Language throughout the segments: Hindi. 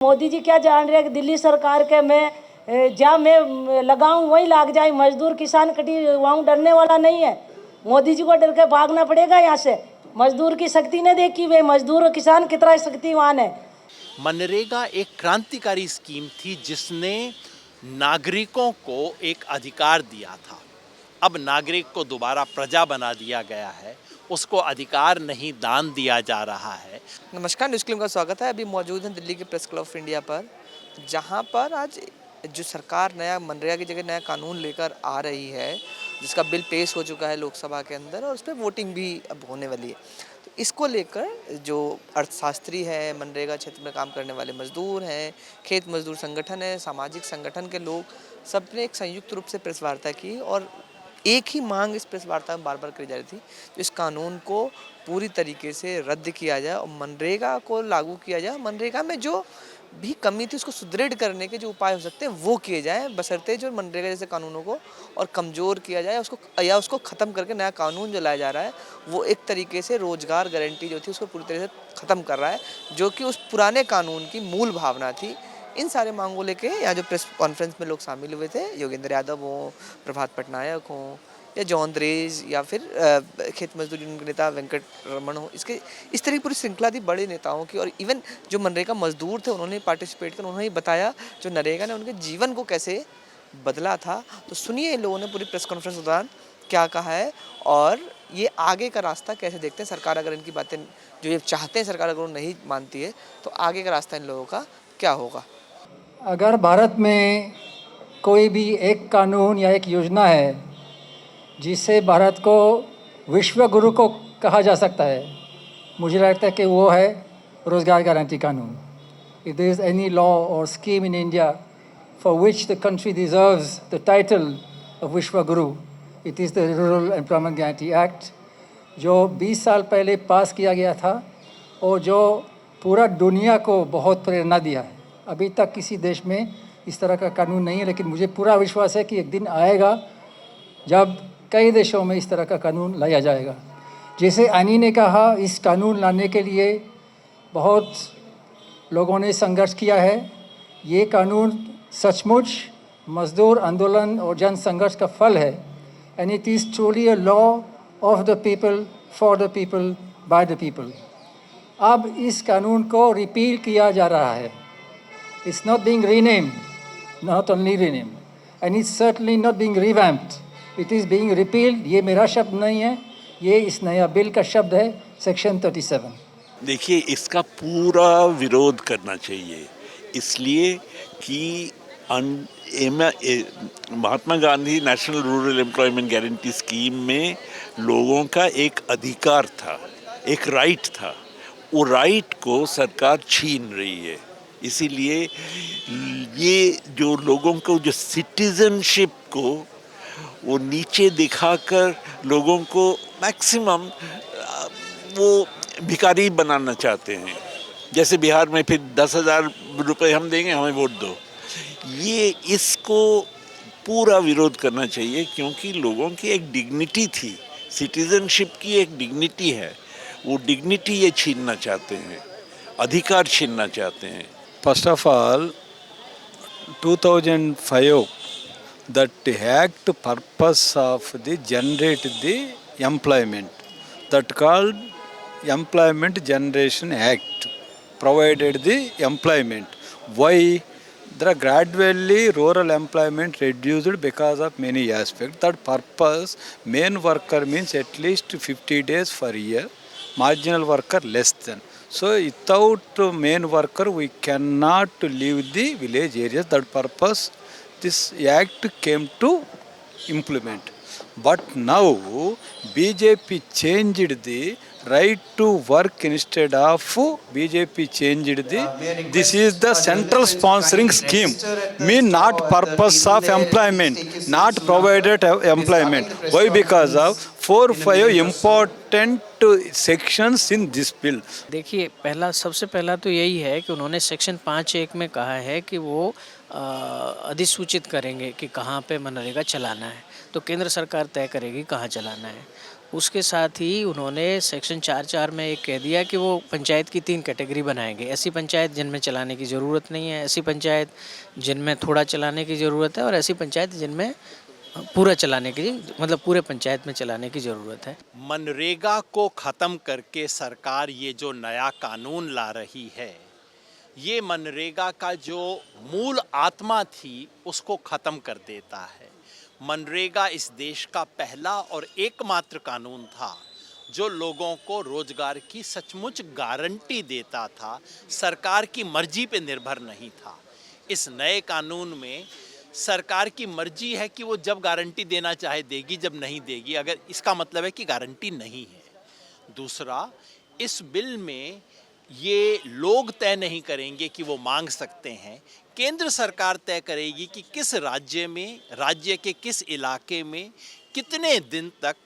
मोदी जी क्या जान रहे हैं कि दिल्ली सरकार के मैं जहाँ मैं लगाऊं वहीं लाग जाए। मजदूर किसान कटी वहाँ डरने वाला नहीं है। मोदी जी को डर के भागना पड़ेगा यहाँ से। मजदूर की शक्ति ने देखी वे मजदूर और किसान कितना शक्तिवान है। मनरेगा एक क्रांतिकारी स्कीम थी जिसने नागरिकों को एक अधिकार दिया था। अब नागरिक को दोबारा प्रजा बना दिया गया है, उसको अधिकार नहीं दान दिया जा रहा है। नमस्कार, न्यूज़ क्लिप का स्वागत है। अभी मौजूद हैं दिल्ली के प्रेस क्लब ऑफ इंडिया पर, जहां पर आज जो सरकार नया मनरेगा की जगह नया कानून लेकर आ रही है, जिसका बिल पेश हो चुका है लोकसभा के अंदर और उस पर वोटिंग भी अब होने वाली है। तो इसको लेकर जो अर्थशास्त्री है, मनरेगा क्षेत्र में काम करने वाले मजदूर हैं, खेत मजदूर संगठन है, सामाजिक संगठन के लोग, सबने एक संयुक्त रूप से प्रेस वार्ता की और एक ही मांग इस प्रेस वार्ता में बार बार करी जा रही थी, इस कानून को पूरी तरीके से रद्द किया जाए और मनरेगा को लागू किया जाए। मनरेगा में जो भी कमी थी उसको सुदृढ़ करने के जो उपाय हो सकते हैं वो किए जाएं, बशर्ते जो मनरेगा जैसे कानूनों को और कमज़ोर किया जाए उसको ख़त्म करके नया कानून जो लाया जा रहा है वो एक तरीके से रोज़गार गारंटी जो थी उसको पूरी तरह से ख़त्म कर रहा है, जो कि उस पुराने कानून की मूल भावना थी। इन सारे मांगों लेके यहाँ जो प्रेस कॉन्फ्रेंस में लोग शामिल हुए थे, योगेंद्र यादव हों, प्रभात पटनायक हों या जॉन द्रेज या फिर खेत मजदूर यूनियन के नेता वेंकट रमन हो, इसके इस तरह की पूरी श्रृंखला थी बड़े नेताओं की। और इवन जो मनरेगा मजदूर थे उन्होंने पार्टिसिपेट किया, उन्होंने बताया जो नरेगा ने उनके जीवन को कैसे बदला था। तो सुनिए इन लोगों ने पूरी प्रेस कॉन्फ्रेंस के दौरान क्या कहा है और ये आगे का रास्ता कैसे देखते हैं। सरकार अगर इनकी बातें जो ये चाहते हैं, सरकार अगर वो नहीं मानती है तो आगे का रास्ता इन लोगों का क्या होगा। अगर भारत में कोई भी एक कानून या एक योजना है जिसे भारत को विश्व गुरु को कहा जा सकता है, मुझे लगता है कि वो है रोज़गार गारंटी कानून। If there is any law or scheme in India for which the country deserves the title of Vishwa Guru, it is the Rural Employment Guarantee Act, जो 20 साल पहले पास किया गया था और जो पूरा दुनिया को बहुत प्रेरणा दिया है। अभी तक किसी देश में इस तरह का कानून नहीं है, लेकिन मुझे पूरा विश्वास है कि एक दिन आएगा जब कई देशों में इस तरह का कानून लाया जाएगा। जैसे एनी ने कहा, इस कानून लाने के लिए बहुत लोगों ने संघर्ष किया है। ये कानून सचमुच मजदूर आंदोलन और जन संघर्ष का फल है, and it is truly a law of the people for the people by the people. अब इस कानून को रिपील किया जा रहा है। It's not being renamed, not only renamed, and it's certainly not being revamped. It is being repealed. ये मेरा शब्द नहीं है, ये इस नया बिल का शब्द है, सेक्शन 37। देखिए, इसका पूरा विरोध करना चाहिए, इसलिए कि Mahatma Gandhi national rural employment guarantee scheme में लोगों का एक अधिकार था, एक राइट था। वो राइट को सरकार छीन रही है। इसीलिए ये जो लोगों को जो सिटीजनशिप को वो नीचे दिखाकर लोगों को मैक्सिमम वो भिखारी बनाना चाहते हैं। जैसे बिहार में फिर 10,000 रुपये हम देंगे, हमें वोट दो। ये इसको पूरा विरोध करना चाहिए, क्योंकि लोगों की एक डिग्निटी थी, सिटीजनशिप की एक डिग्निटी है, वो डिग्निटी ये छीनना चाहते हैं, अधिकार छीनना चाहते हैं। First of all, 2005, that act purpose of the generate the employment, that called Employment Generation Act, provided the employment. Why? The gradually rural employment reduced because of many aspects. That purpose, main worker means at least 50 days per year, marginal worker less than. So without main worker we cannot leave the village areas. That purpose this act came to implement. But now BJP changed the right to work instead of BJP changed the this is the central sponsoring scheme, mean not purpose of employment, not provided employment. Why? Because of 4-5 important sections in this bill. देखिए, सबसे पहला तो यही है कि उन्होंने सेक्शन 5(1) में कहा है कि वो अधिसूचित करेंगे कि कहाँ पे मनरेगा चलाना है, तो केंद्र सरकार तय करेगी कहाँ चलाना है। उसके साथ ही उन्होंने सेक्शन 4(4) में एक कह दिया कि वो पंचायत की 3 कैटेगरी बनाएंगे। ऐसी पंचायत जिनमें चलाने की ज़रूरत नहीं है, ऐसी पंचायत जिनमें थोड़ा चलाने की ज़रूरत है और ऐसी पंचायत जिनमें पूरा चलाने की मतलब पूरे पंचायत में चलाने की ज़रूरत है। मनरेगा को ख़त्म करके सरकार ये जो नया कानून ला रही है, ये मनरेगा का जो मूल आत्मा थी उसको ख़त्म कर देता है। मनरेगा इस देश का पहला और एकमात्र कानून था जो लोगों को रोजगार की सचमुच गारंटी देता था, सरकार की मर्जी पे निर्भर नहीं था। इस नए कानून में सरकार की मर्जी है कि वो जब गारंटी देना चाहे देगी, जब नहीं देगी, अगर इसका मतलब है कि गारंटी नहीं है। दूसरा, इस बिल में ये लोग तय नहीं करेंगे कि वो मांग सकते हैं, केंद्र सरकार तय करेगी कि किस राज्य में, राज्य के किस इलाके में कितने दिन तक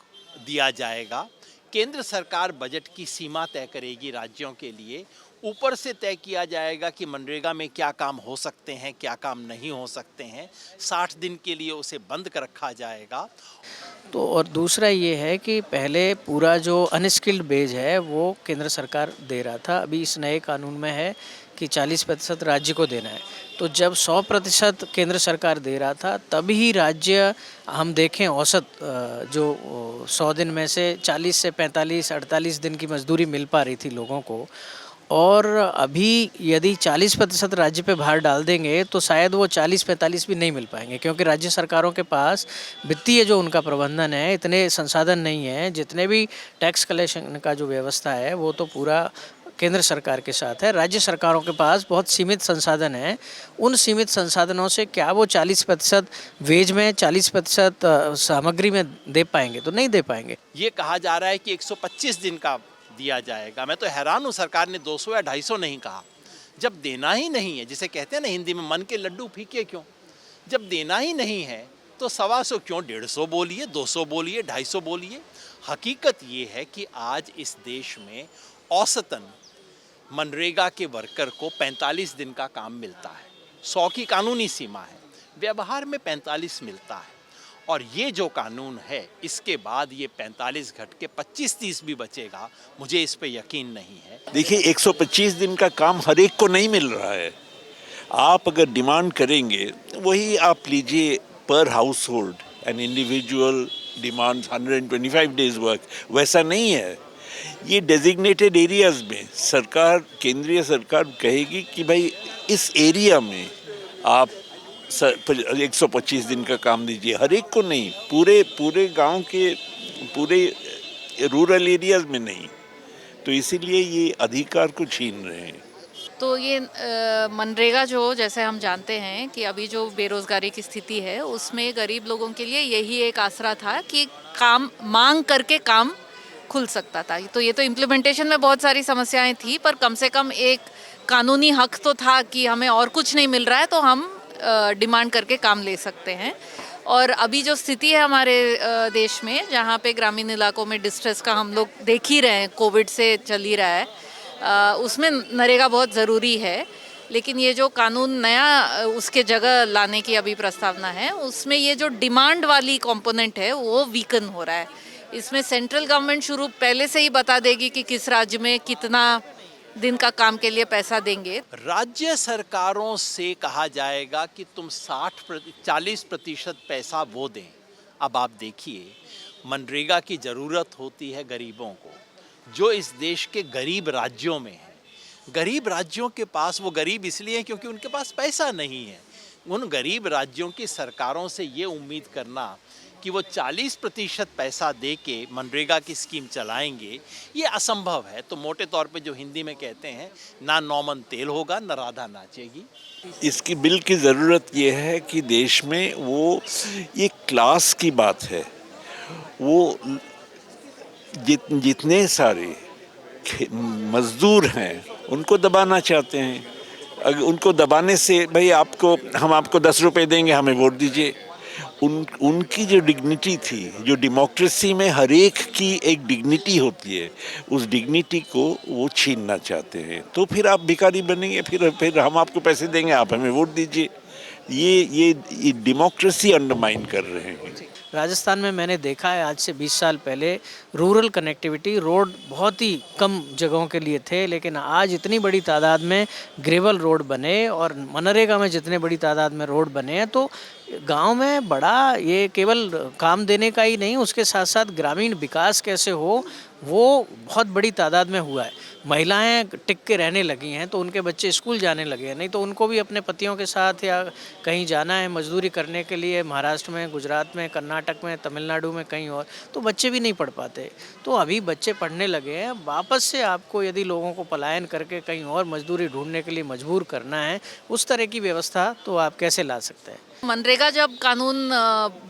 दिया जाएगा। केंद्र सरकार बजट की सीमा तय करेगी राज्यों के लिए, ऊपर से तय किया जाएगा कि मनरेगा में क्या काम हो सकते हैं, क्या काम नहीं हो सकते हैं। 60 दिन के लिए उसे बंद कर रखा जाएगा। तो और दूसरा ये है कि पहले पूरा जो अनस्किल्ड बेज है वो केंद्र सरकार दे रहा था, अभी इस नए कानून में है कि 40% राज्य को देना है। तो जब 100% केंद्र सरकार दे रहा था तभी राज्य, हम देखें औसत जो 100 दिन में से 40 से 45-48 दिन की मजदूरी मिल पा रही थी लोगों को, और अभी यदि 40% राज्य पे भार डाल देंगे तो शायद वो 40-45 भी नहीं मिल पाएंगे, क्योंकि राज्य सरकारों के पास वित्तीय जो उनका प्रबंधन है, इतने संसाधन नहीं है। जितने भी टैक्स कलेक्शन का जो व्यवस्था है वो तो पूरा केंद्र सरकार के साथ है, राज्य सरकारों के पास बहुत सीमित संसाधन है। उन सीमित संसाधनों से क्या वो 40% वेज में, 40% सामग्री में दे पाएंगे? तो नहीं दे पाएंगे। ये कहा जा रहा है कि 125 दिन का दिया जाएगा। मैं तो हैरान हूँ, सरकार ने 200 या 250 नहीं कहा। जब देना ही नहीं है, जिसे कहते हैं ना हिंदी में, मन के लड्डू फीके क्यों? जब देना ही नहीं है तो 125 क्यों, 150 बोलिए, 200 बोलिए, 250 बोलिए। हकीकत ये है कि आज इस देश में औसतन मनरेगा के वर्कर को 45 दिन का काम मिलता है। 100 की कानूनी सीमा है, व्यवहार में 45 मिलता है। और ये जो कानून है, इसके बाद ये 45 घट के 25-30 भी बचेगा, मुझे इस पे यकीन नहीं है। देखिए, 125 दिन का काम हर एक को नहीं मिल रहा है। आप अगर डिमांड करेंगे, वही आप लीजिए, पर house hold an individual demand 125 days work, वैसा नहीं है। ये डेजिग्नेटेड एरियाज में सरकार, केंद्रीय सरकार कहेगी कि भाई इस एरिया में आप 125 दिन का काम दीजिए, हर एक को नहीं, पूरे गांव के, पूरे रूरल एरियाज में नहीं। तो इसीलिए ये अधिकार को छीन रहे हैं। तो ये मनरेगा जो, जैसे हम जानते हैं कि अभी जो बेरोजगारी की स्थिति है उसमें गरीब लोगों के लिए यही एक आसरा था कि काम मांग करके काम खुल सकता था। तो ये तो इम्प्लीमेंटेशन में बहुत सारी समस्याएं थी, पर कम से कम एक कानूनी हक तो था कि हमें और कुछ नहीं मिल रहा है तो हम डिमांड करके काम ले सकते हैं। और अभी जो स्थिति है हमारे देश में, जहाँ पे ग्रामीण इलाकों में डिस्ट्रेस का हम लोग देख ही रहे हैं, कोविड से चल ही रहा है, उसमें नरेगा बहुत ज़रूरी है। लेकिन ये जो कानून नया उसके जगह लाने की अभी प्रस्तावना है, उसमें ये जो डिमांड वाली कंपोनेंट है वो वीकन हो रहा है। इसमें सेंट्रल गवर्नमेंट शुरू पहले से ही बता देगी कि किस राज्य में कितना दिन का काम के लिए पैसा देंगे। राज्य सरकारों से कहा जाएगा कि तुम 40% पैसा वो दें। अब आप देखिए, मनरेगा की ज़रूरत होती है गरीबों को, जो इस देश के गरीब राज्यों में है। गरीब राज्यों के पास, वो गरीब इसलिए हैं क्योंकि उनके पास पैसा नहीं है। उन गरीब राज्यों की सरकारों से ये उम्मीद करना कि वो 40% पैसा दे के मनरेगा की स्कीम चलाएंगे, ये असंभव है। तो मोटे तौर पे जो हिंदी में कहते हैं, ना नौमन तेल होगा, ना राधा नाचेगी। इसकी बिल की ज़रूरत ये है कि देश में वो ये क्लास की बात है, वो जितने सारे मजदूर हैं उनको दबाना चाहते हैं। अगर उनको दबाने से, भाई हम आपको 10 रुपए देंगे, हमें वोट दीजिए, उनकी जो डिग्निटी थी, जो डेमोक्रेसी में हर एक की एक डिग्निटी होती है, उस डिग्निटी को वो छीनना चाहते हैं। तो फिर आप भिखारी बनेंगे, फिर हम आपको पैसे देंगे, आप हमें वोट दीजिए। ये डेमोक्रेसी अंडरमाइन कर रहे हैं। राजस्थान में मैंने देखा है आज से 20 साल पहले रूरल कनेक्टिविटी रोड बहुत ही कम जगहों के लिए थे, लेकिन आज इतनी बड़ी तादाद में ग्रेवल रोड बने और मनरेगा में जितने बड़ी तादाद में रोड बने हैं, तो गांव में बड़ा ये केवल काम देने का ही नहीं, उसके साथ साथ ग्रामीण विकास कैसे हो वो बहुत बड़ी तादाद में हुआ है। महिलाएं टिक के रहने लगी हैं तो उनके बच्चे स्कूल जाने लगे हैं, नहीं तो उनको भी अपने पतियों के साथ या कहीं जाना है मजदूरी करने के लिए महाराष्ट्र में, गुजरात में, कर्नाटक में, तमिलनाडु में, कहीं और, तो बच्चे भी नहीं पढ़ पाते। तो अभी बच्चे पढ़ने लगे हैं। वापस से आपको यदि लोगों को पलायन करके कहीं और मजदूरी ढूंढने के लिए मजबूर करना है, उस तरह की व्यवस्था तो आप कैसे ला सकते हैं? मनरेगा जब कानून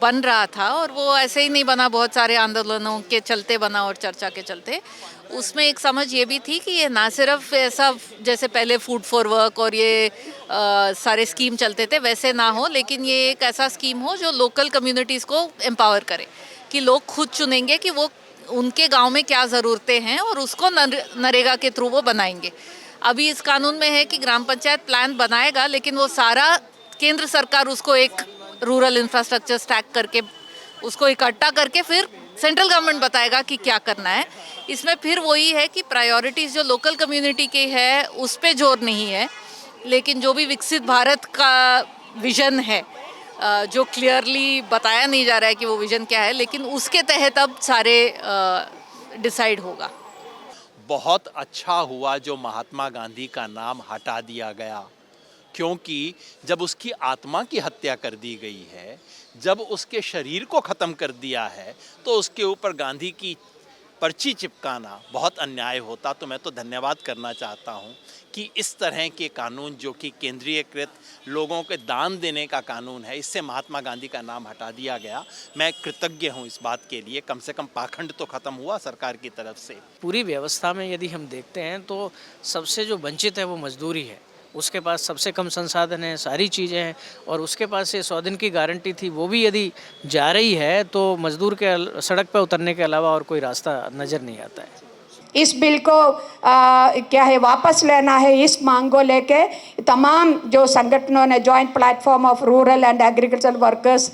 बन रहा था, और वो ऐसे ही नहीं बना, बहुत सारे आंदोलनों के चलते बना और चर्चा के चलते, उसमें एक समझ ये भी थी कि ये ना सिर्फ ऐसा जैसे पहले फूड फॉर वर्क और ये सारे स्कीम चलते थे वैसे ना हो, लेकिन ये एक ऐसा स्कीम हो जो लोकल कम्युनिटीज़ को एम्पावर करे, कि लोग खुद चुनेंगे कि वो उनके गांव में क्या ज़रूरतें हैं और उसको नरेगा के थ्रू वो बनाएंगे। अभी इस कानून में है कि ग्राम पंचायत प्लान बनाएगा, लेकिन वो सारा केंद्र सरकार उसको एक रूरल इंफ्रास्ट्रक्चर स्टैक करके उसको इकट्ठा करके फिर सेंट्रल गवर्नमेंट बताएगा कि क्या करना है। इसमें फिर वही है कि प्रायोरिटीज़ जो लोकल कम्युनिटी के है उस पे जोर नहीं है, लेकिन जो भी विकसित भारत का विज़न है जो क्लियरली बताया नहीं जा रहा है कि वो विज़न क्या है, लेकिन उसके तहत अब सारे डिसाइड होगा। बहुत अच्छा हुआ जो महात्मा गांधी का नाम हटा दिया गया, क्योंकि जब उसकी आत्मा की हत्या कर दी गई है, जब उसके शरीर को ख़त्म कर दिया है, तो उसके ऊपर गांधी की पर्ची चिपकाना बहुत अन्याय होता। तो मैं तो धन्यवाद करना चाहता हूं कि इस तरह के कानून जो कि केंद्रीयकृत लोगों के दान देने का कानून है, इससे महात्मा गांधी का नाम हटा दिया गया। मैं कृतज्ञ हूं इस बात के लिए। कम से कम पाखंड तो ख़त्म हुआ सरकार की तरफ से। पूरी व्यवस्था में यदि हम देखते हैं तो सबसे जो वंचित है वो मजदूरी है, उसके पास सबसे कम संसाधन है, सारी चीज़ें हैं, और उसके पास ये 100 दिन की गारंटी थी, वो भी यदि जा रही है तो मजदूर के सड़क पर उतरने के अलावा और कोई रास्ता नज़र नहीं आता है। इस बिल को क्या है वापस लेना है, इस मांग को लेके तमाम जो संगठनों ने, joint platform of rural and agriculture workers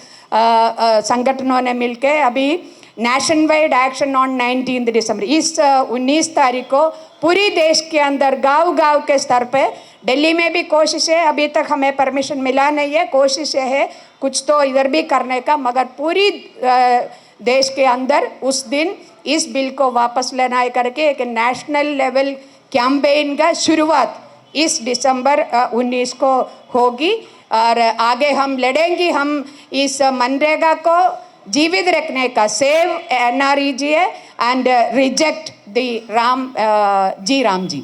संगठनों ने मिलके अभी नेशन वाइड एक्शन ऑन 19 दिसंबर, इस 19 तारीख को पूरी देश के अंदर गांव-गांव के स्तर पे, दिल्ली में भी कोशिश है, अभी तक हमें परमिशन मिला नहीं है, कोशिश है कुछ तो इधर भी करने का, मगर पूरी देश के अंदर उस दिन इस बिल को वापस लेना है करके एक नेशनल लेवल कैंपेन का शुरुआत इस दिसंबर 19 को होगी। और आगे हम लड़ेंगे, हम इस मनरेगा को जीवित रखने का, save NREGA and reject the Ram ji.